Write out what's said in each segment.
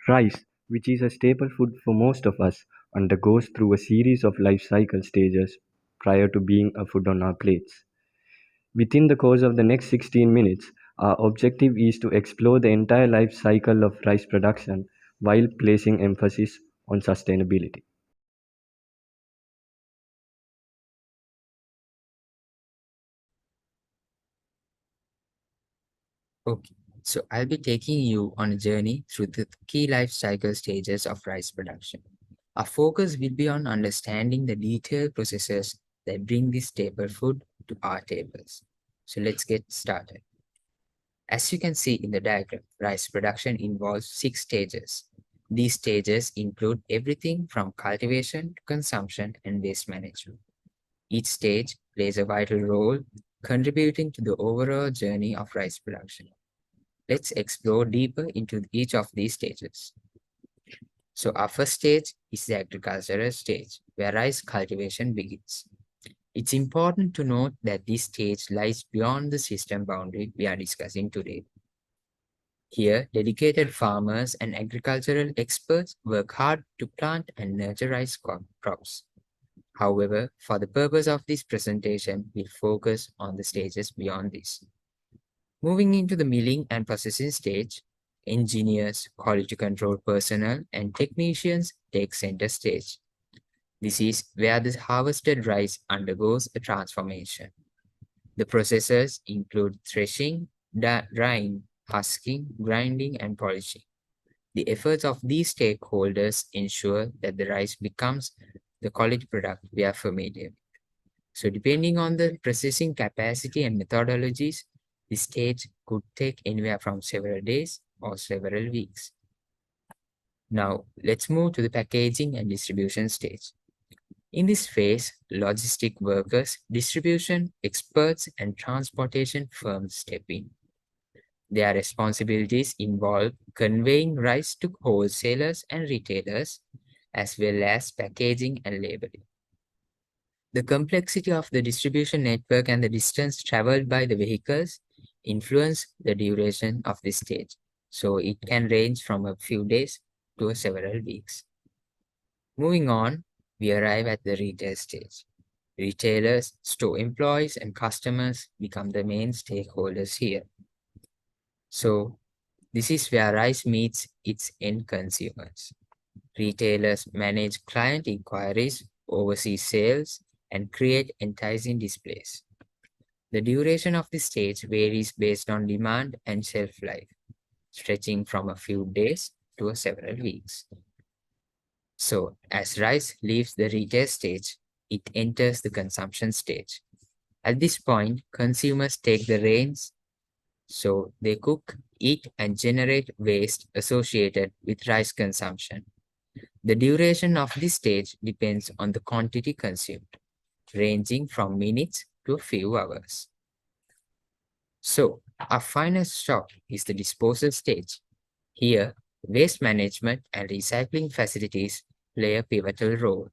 Rice, which is a staple food for most of us, undergoes through a series of life cycle stages prior to being a food on our plates. Within the course of the next 16 minutes, our objective is to explore the entire life cycle of rice production while placing emphasis on sustainability. Okay, so I'll be taking you on a journey through the key life cycle stages of rice production. Our focus will be on understanding the detailed processes that bring this staple food to our tables. So let's get started. As you can see in the diagram, rice production involves 6 stages. These stages include everything from cultivation to consumption and waste management. Each stage plays a vital role contributing to the overall journey of rice production. Let's explore deeper into each of these stages. So our first stage is the agricultural stage, where rice cultivation begins. It's important to note that this stage lies beyond the system boundary we are discussing today. Here, dedicated farmers and agricultural experts work hard to plant and nurture rice crops. However, for the purpose of this presentation, we'll focus on the stages beyond this. Moving into the milling and processing stage, engineers, quality control personnel, and technicians take center stage. This is where the harvested rice undergoes a transformation. The processes include threshing, drying, husking, grinding, and polishing. The efforts of these stakeholders ensure that the rice becomes the quality product we are familiar with. So depending on the processing capacity and methodologies, the stage could take anywhere from several days or several weeks. Now, let's move to the packaging and distribution stage. In this phase, logistic workers, distribution experts, and transportation firms step in. Their responsibilities involve conveying rice to wholesalers and retailers, as well as packaging and labeling. The complexity of the distribution network and the distance traveled by the vehicles influence the duration of this stage. So it can range from a few days to several weeks. Moving on, we arrive at the retail stage. Retailers, store employees, and customers become the main stakeholders here. So this is where rice meets its end consumers. Retailers manage client inquiries, oversee sales, and create enticing displays. The duration of the stage varies based on demand and shelf life, stretching from a few days to several weeks. So, as rice leaves the retail stage, it enters the consumption stage. At this point, consumers take the reins, so they cook, eat, and generate waste associated with rice consumption. The duration of this stage depends on the quantity consumed, ranging from minutes to a few hours. So, our final stop is the disposal stage. Here, waste management and recycling facilities play a pivotal role.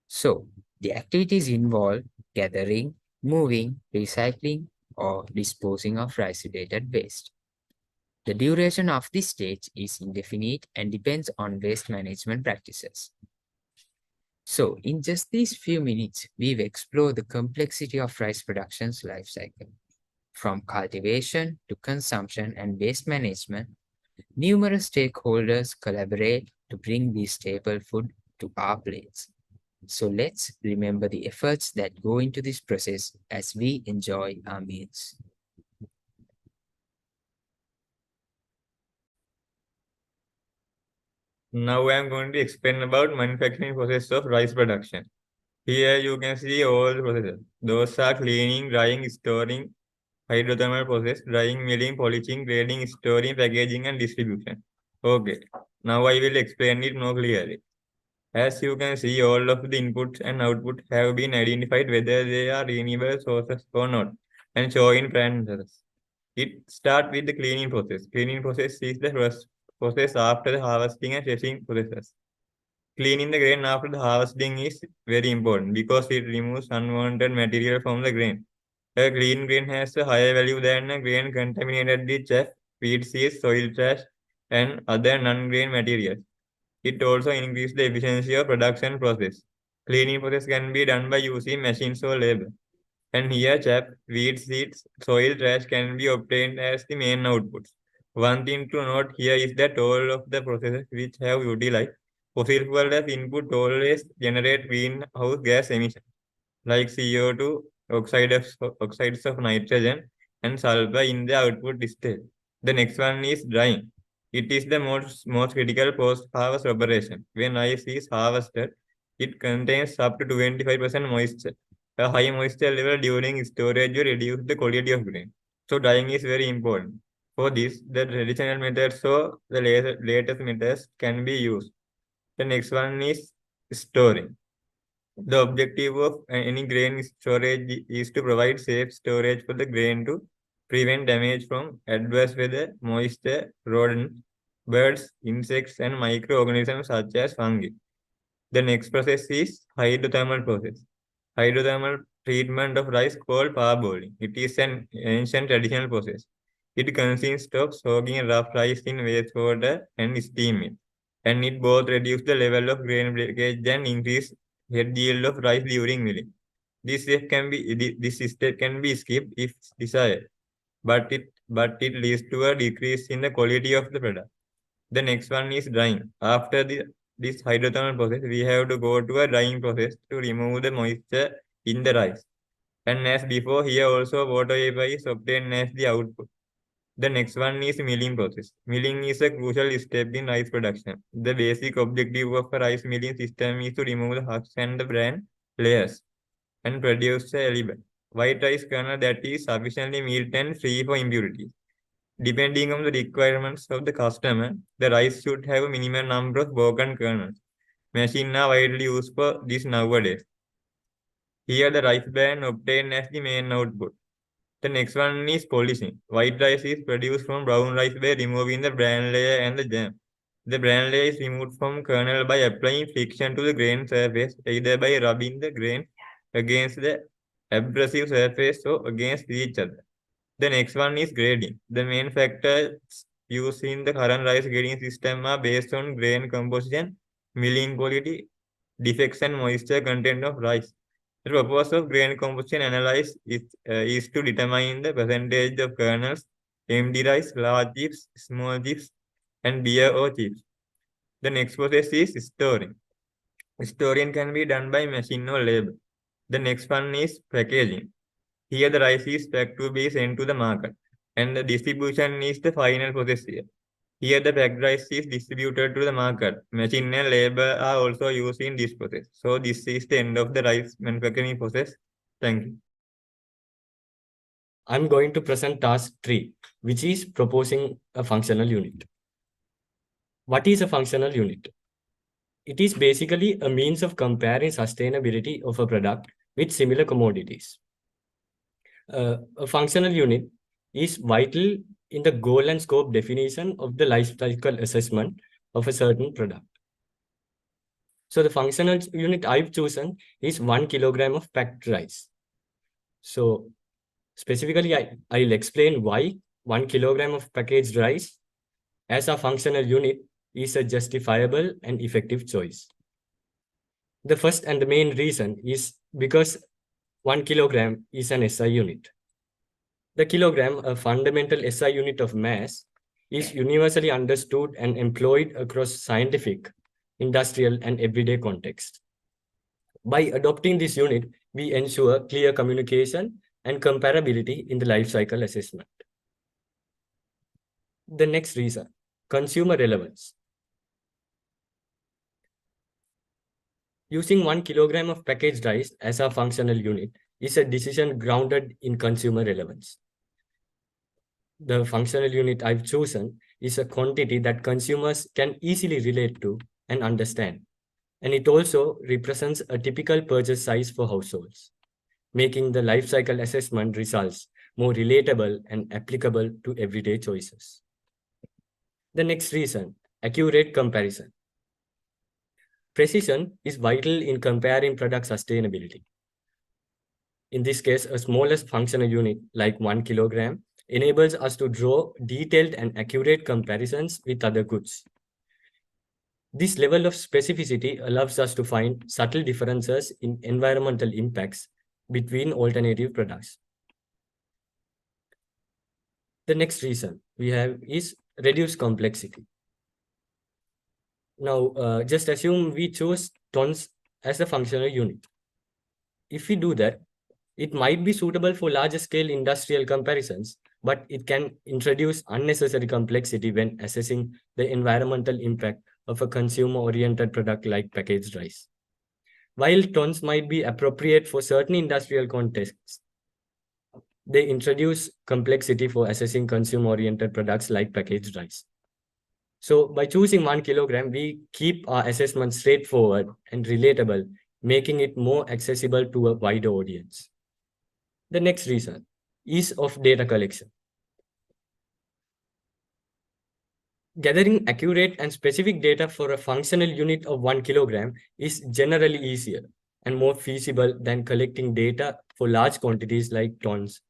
So, the activities involve gathering, moving, recycling, or disposing of rice-related waste. The duration of this stage is indefinite and depends on waste management practices. So, in just these few minutes, we've explored the complexity of rice production's life cycle. From cultivation to consumption and waste management, numerous stakeholders collaborate to bring this staple food to our plates. So let's remember the efforts that go into this process as we enjoy our meals. Now I am going to explain about manufacturing process of rice production. Here you can see all the processes. Those are cleaning, drying, storing, hydrothermal process, drying, milling, polishing, grading, storing, packaging, and distribution. Okay, now I will explain it more clearly. As you can see, all of the inputs and output have been identified whether they are renewable sources or not, and shown in parameters. It starts with the cleaning process. Cleaning process is the first process after the harvesting and threshing processes. Cleaning the grain after the harvesting is very important because it removes unwanted material from the grain. A clean grain has a higher value than a grain contaminated with chaff, feed seeds, soil trash, and other non-grain materials. It also increases the efficiency of production process. Cleaning process can be done by using machines or labor. And here, chap, weed seeds, soil trash can be obtained as the main outputs. One thing to note here is that all of the processes which have utilized fossil fuel as input always generate greenhouse gas emissions like CO2, oxides of nitrogen, and sulfur in the output stage. The next one is drying. It is the most critical post-harvest operation. When rice is harvested, it contains up to 25% moisture. A high moisture level during storage will reduce the quality of grain. So drying is very important. For this, the traditional methods or the latest methods can be used. The next one is storing. The objective of any grain storage is to provide safe storage for the grain to prevent damage from adverse weather, moisture, rodents, birds, insects, and microorganisms such as fungi. The next process is hydrothermal process. Hydrothermal treatment of rice called parboiling. It is an ancient traditional process. It consists of soaking rough rice in wastewater and steam it. And it both reduce the level of grain breakage and increase head yield of rice during milling. This step can be skipped if desired, but it leads to a decrease in the quality of the product. The next one is drying. After this hydrothermal process, we have to go to a drying process to remove the moisture in the rice. And as before, here also water vapor is obtained as the output. The next one is milling process. Milling is a crucial step in rice production. The basic objective of a rice milling system is to remove the husks and the bran layers and produce a element. White rice kernel that is sufficiently milled and free from impurities. Depending on the requirements of the customer, the rice should have a minimum number of broken kernels. Machines are widely used for this nowadays. Here the rice bran obtained as the main output. The next one is polishing. White rice is produced from brown rice by removing the bran layer and the germ. The bran layer is removed from kernel by applying friction to the grain surface, either by rubbing the grain against the abrasive surface or against each other. The next one is grading. The main factors used in the current rice grading system are based on grain composition, milling quality, defects, and moisture content of rice. The purpose of grain composition analysis is to determine the percentage of kernels, empty rice, large chips, small chips, and beer or chips. The next process is storing. Storing can be done by machine or labor. The next one is packaging. Here the rice is packed to be sent to the market, and the distribution is the final process here. Here the packed rice is distributed to the market. Machine and labor are also used in this process. So this is the end of the rice manufacturing process. Thank you. I'm going to present task 3, which is proposing a functional unit. What is a functional unit? It is basically a means of comparing sustainability of a product with similar commodities. A functional unit is vital in the goal and scope definition of the life cycle assessment of a certain product. So the functional unit I've chosen is 1 kilogram of packed rice. So specifically, I'll explain why 1 kilogram of packaged rice as a functional unit is a justifiable and effective choice. The first and the main reason is because 1 kilogram is an SI unit. The kilogram, a fundamental SI unit of mass, is universally understood and employed across scientific, industrial, and everyday contexts. By adopting this unit, we ensure clear communication and comparability in the life cycle assessment. The next reason, consumer relevance. Using 1 kilogram of packaged rice as a functional unit is a decision grounded in consumer relevance. The functional unit I've chosen is a quantity that consumers can easily relate to and understand. And it also represents a typical purchase size for households, making the life cycle assessment results more relatable and applicable to everyday choices. The next reason, accurate comparison. Precision is vital in comparing product sustainability. In this case, a smallest functional unit like 1 kilogram enables us to draw detailed and accurate comparisons with other goods. This level of specificity allows us to find subtle differences in environmental impacts between alternative products. The next reason we have is reduced complexity. Now, just assume we choose tons as a functional unit. If we do that, it might be suitable for larger scale industrial comparisons, but it can introduce unnecessary complexity when assessing the environmental impact of a consumer oriented product like packaged rice. While tons might be appropriate for certain industrial contexts, they introduce complexity for assessing consumer oriented products like packaged rice. So, by choosing 1 kilogram, we keep our assessment straightforward and relatable, making it more accessible to a wider audience. The next reason, ease of data collection. Gathering accurate and specific data for a functional unit of 1 kilogram is generally easier and more feasible than collecting data for large quantities like tons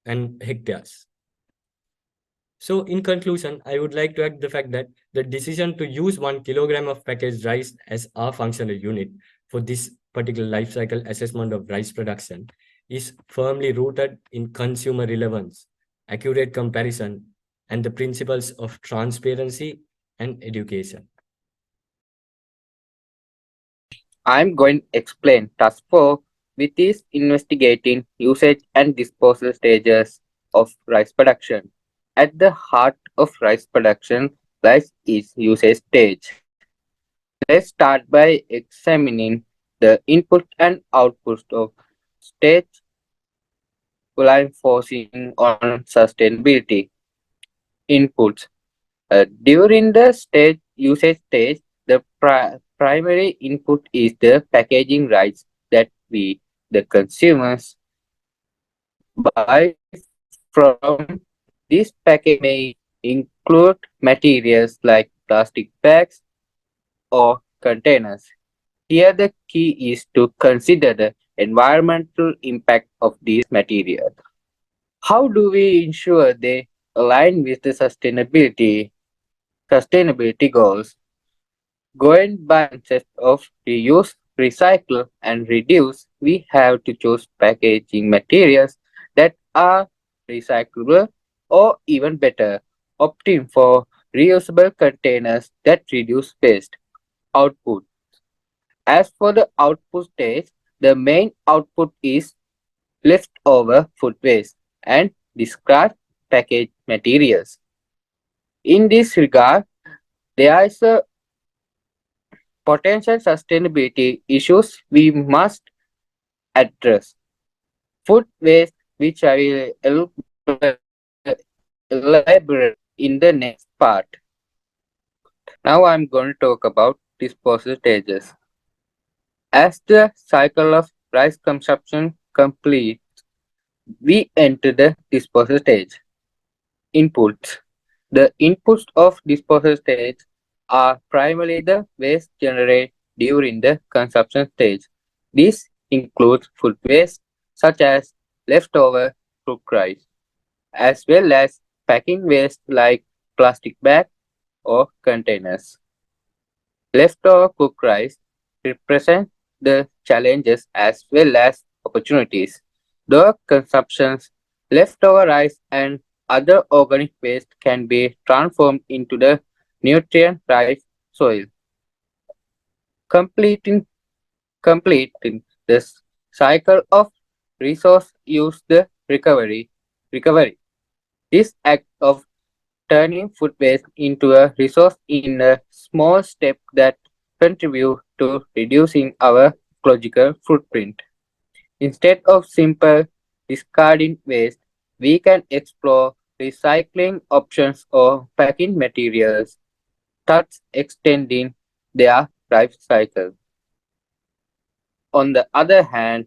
and hectares. So, in conclusion, I would like to add the fact that the decision to use 1 kilogram of packaged rice as our functional unit for this particular life cycle assessment of rice production is firmly rooted in consumer relevance, accurate comparison, and the principles of transparency and education. I'm going to explain task 4, which is investigating usage and disposal stages of rice production. At the heart of rice production lies its usage stage. Let's start by examining the input and output of stage while focusing on sustainability. Inputs. During the stage usage stage, the primary input is the packaging rights that we, the consumers, buy from. This package may include materials like plastic bags or containers. Here, the key is to consider the environmental impact of these materials. How do we ensure they align with the sustainability goals? Going by the concept of reuse, recycle, and reduce, we have to choose packaging materials that are recyclable or even better, opting for reusable containers that reduce waste. Output. As for the output stage, the main output is leftover food waste and discard packaged materials. In this regard, there is a potential sustainability issues we must address. Food waste, which I will elaborate in the next part. Now I'm going to talk about disposal stages. As the cycle of rice consumption completes, we enter the disposal stage. Inputs. The inputs of disposal stage are primarily the waste generated during the consumption stage. This includes food waste such as leftover cooked rice, as well as packing waste like plastic bags or containers. Leftover cooked rice represent the challenges as well as opportunities. The consumptions, leftover rice and other organic waste can be transformed into the nutrient-rich soil, completing this cycle of resource use the recovery. This act of turning food waste into a resource in a small step that contribute to reducing our ecological footprint. Instead of simple discarding waste, we can explore recycling options or packing materials, thus extending their life cycle. On the other hand,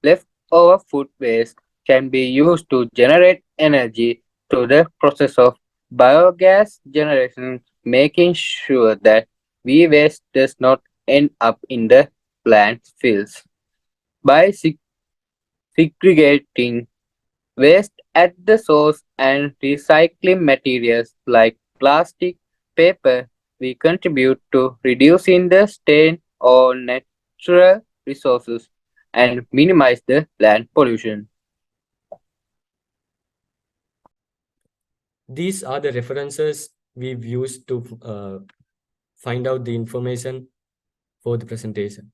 leftover food waste can be used to generate energy through the process of biogas generation, making sure that waste does not end up in the landfills. By segregating waste at the source and recycling materials like plastic, paper, we contribute to reducing the strain on natural resources and minimize the land pollution. These are the references we've used to find out the information for the presentation.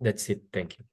That's it. Thank you.